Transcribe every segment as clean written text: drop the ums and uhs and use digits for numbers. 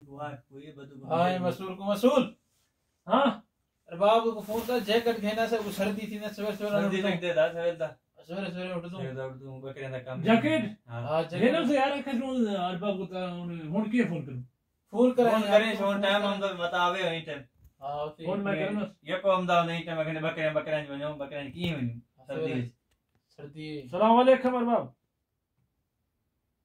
हाँ मसूल को मसूल। हाँ अरबाब को फोन कर जैकेट घेना से वो सर्दी थी ना सवेरे सर्दी लगते था सवेरे सवेरे उठ दूं बकरे का काम जैकेट हां घेना से यार खसू अरबाब को हुन के फोन करूं फोन करें फोन टाइम हम तो बतावे वही टाइम हां फोन मैं करनो ये को हम दा नहीं टाइम अखने बकरे वणो बकरे की वणो सर्दी। अस्सलाम वालेकुम अरबाब।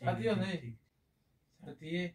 चाहती हो नहीं. सर्दी।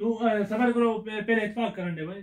तो सबर करो पहले इत्तेफाक करने भाई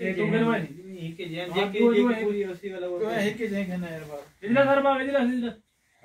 ये तो मेरे भाई के जेके पूरी उसी वाला वो है कि देंगे ना यार बाप इधर अरबाब इधर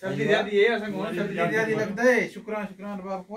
सर्दी ज्यादा है असन सर्दी ज्यादा लगता है। शुक्रान शुक्रान बाप को।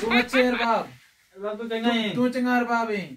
तू अच्छे यार बाप। अरबाब तो चंगा है तू चंगा यार बाप है।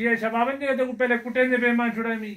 ये शबाब ने तो पहले कुटे ने बेईमान छुड़ाई मी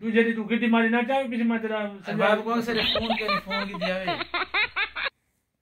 तू जल्दी तू गिट्टी मारी ना चाहे पीछे मत रहा बाप को सिर्फ फोन की दिया है।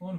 फोन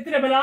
इतने बला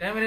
कैमरे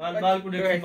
बाल को देख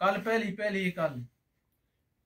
कल पहली कल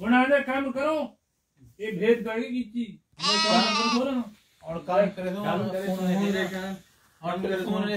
होना है काम करो ये भेद गाड़ी की चीज मैं काम करो ना और काम करे दो फोन ले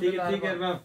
ठीक है अरबाब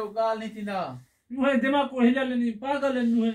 वो गाल नहीं थी ना वही दिमाग को हिला लेनी पागल है नुहे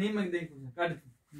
नहीं मंग दे काट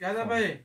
क्या था भाई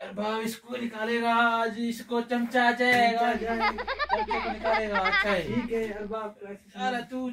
अरबाब इसको निकालेगा आज इसको चमचा जाएगा चमचा को निकालेगा अच्छा है ठीक है अरबाब अरे तू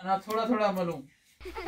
अना थोड़ा थोड़ा मालूम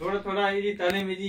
थोड़ा थोड़ा ये तालीम जी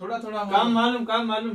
थोड़ा थोड़ा काम मालूम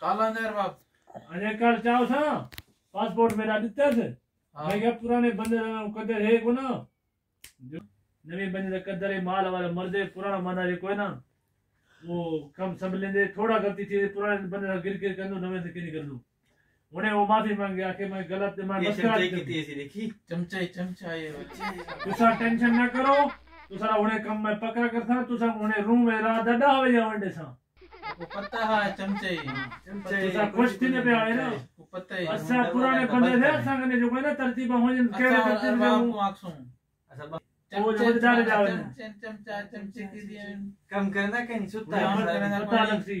काला नहर बाप अरे कल चाहो था पासपोर्ट मेरा दिता थे मैं क्या पुराने बंदे कदर है को ना नवे बंदे कदर है माल वाला मर्दे पुराना माना है कोई ना वो कम सब लेंदे थोड़ा गलती थी पुराने बंदे गिर कर दो नवे से नहीं कर दो उन्हें वो माफी मांगे आके मैं गलत मैं बस चमचा ये तुसा टेंशन ना करो तुसा उन्हें कम मैं पक्का करता तुसा उन्हें रूम में रात डा हो जा वंडे सा को पता है चमचे तुसा कुछ दिन पे आए ना को पता है अच्छा पुराने बंदे थे संगने जो कोई ना तरतीब हो जन के तरतीब में बाप को आंखों वो जो जाने जावे चमचे की दिया कम करना कहीं सुता पता लग सी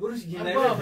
बुर्श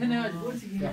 घने आज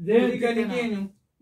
जुत्ती कनी क्या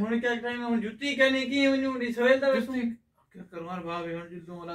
हुन क्या टाइम हुन जुत्ती कनी की हुन दी सवेल दा वेसू क्या करूं यार भाभी हुन जुल्लो वाला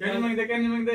कनी मंगदे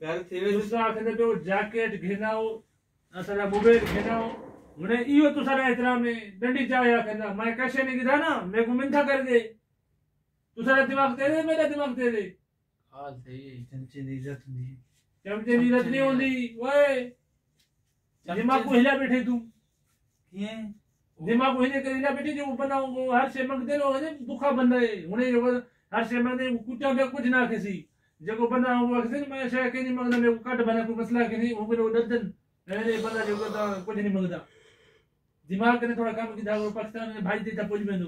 घर थे वे दूसरा कहते पे जैकेट घेनाओ असला मोबाइल घेनाओ मुने इयो तो सारा एहतराम ने डंडी चाया कहना मैं कैसे नहीं गिरा ना मेरे को मिंथा कर दे तू सारा दिमाग दे दे मेरा दिमाग दे दे हाल सही है चमचे दी इज्जत दी चमचे दी रत नहीं होंदी ओए दिमाग को हिला बैठे तू किए दिमाग को हिला कर हिला बैठे जो बनाओ वो हर से मंग दे लो है भूखा बंदा है उन्हें जो हर से मंग दे कुत्ता में कुछ ना किसी जको बंदा वो अक्सर मैं शे के नहीं मंगदा मेरे को काट बना कोई मसला के नहीं वो मेरे ददन अरे बंदा जो तो कुछ नहीं मंगदा दिमाग ने थोड़ा काम की धागो पाकिस्तान में भाई देता पुज में दो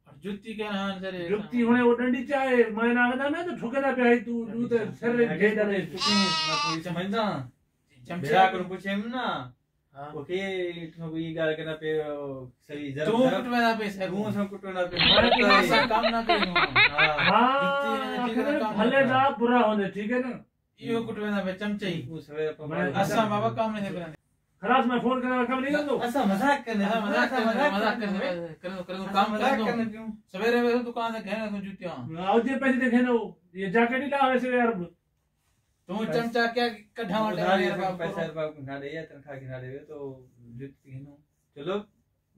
और जुत्ती के ना करे जुत्ती होने वो डंडी चाहे मैं ना ना तो ठोकेदा पे आई तू तो सर रे घेदा रे ना कोई समझना चमचे बेरा करूं पूछे ना हां ओके तो ये गाल करना पे सही जरा तू कुटवेना पे सर मुंह से कुटना पे मैं की भाषा काम ना करूं हां हां भले दा बुरा होने ठीक है ना यो कुटवेना पे चमचे ही वो सवेरे पर अच्छा बाबा काम नहीं करना खलास मैं फोन करना काम नहीं कर दो ऐसा मजाक करने हाँ, मजाक करने काम मजाक कर करने दो क्यों सवेरे वैसे दुकान से घेना तुम जुतियां आओ जे पैसे देखे ना वो ये जैकेट ही ला वैसे यार तुम चमचा क्या कढ़ा वाटे यार पैसा बाप ना दे या तनखा की ना दे तो जुत्ती घेनो चलो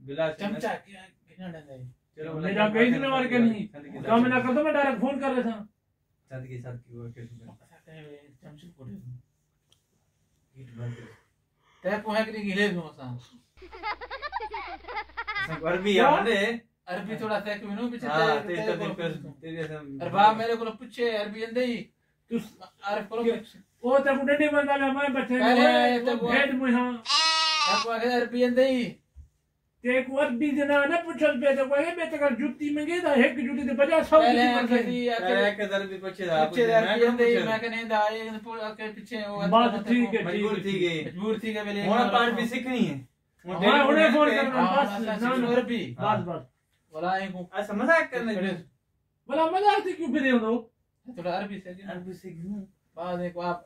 बिला चमचा क्या घेना डंडा चलो मेरा कहीं दिन मार के नहीं काम ना कर दो मैं डायरेक्ट फोन कर रहा था साथ की वो कैसे चमचे कोटे हीट बंद ते को है कि हिले दो सा अरबी यार अरबी थोड़ा सा कि नो पीछे हां तेरे अरे बाप मेरे को पूछे अरबी अंदे ही तू अरे करो वो तो डंडी बंदा ले मैं बैठे पहले तो हेड में हां आपको अरबी अंदे ही ते को अरबी जना ना पूछल पे तो कोई पे तो जुत्ती में गई एक जुत्ती ते 50 पहले जुत्ती एक हजार भी पूछे था पूछे अरबी अंदे ही मैं कहने दा ये पूरा के पीछे वो बात ठीक है मजबूर थी गई मजबूर थी के पहले मोना पार भी सीखनी है हां उन्हें फोन करना बस ना अरबी बस वाला को ऐसा मजाक करने बोला मजाक से क्यों फिरे हो थोड़ा अरबी सीखना बाद एक आप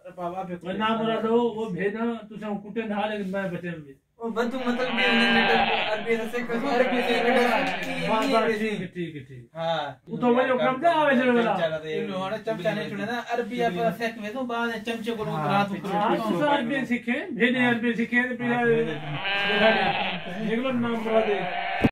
पे मैं नाम बोला दो वो भेजना तू सब कुटे ना लेकिन मैं बचे में वो बंदू मतलब भी अरबी से अरबी से ठीक है हां वो तो वही काम था आवे से वाला लो हमारा चमचा नहीं छुड़े ना अरबी पर सेक में तो बाद में चमचे को रात को हां सर भी सीखे भेजे अरबी सीखे तो फिर देख लो नाम बोला दे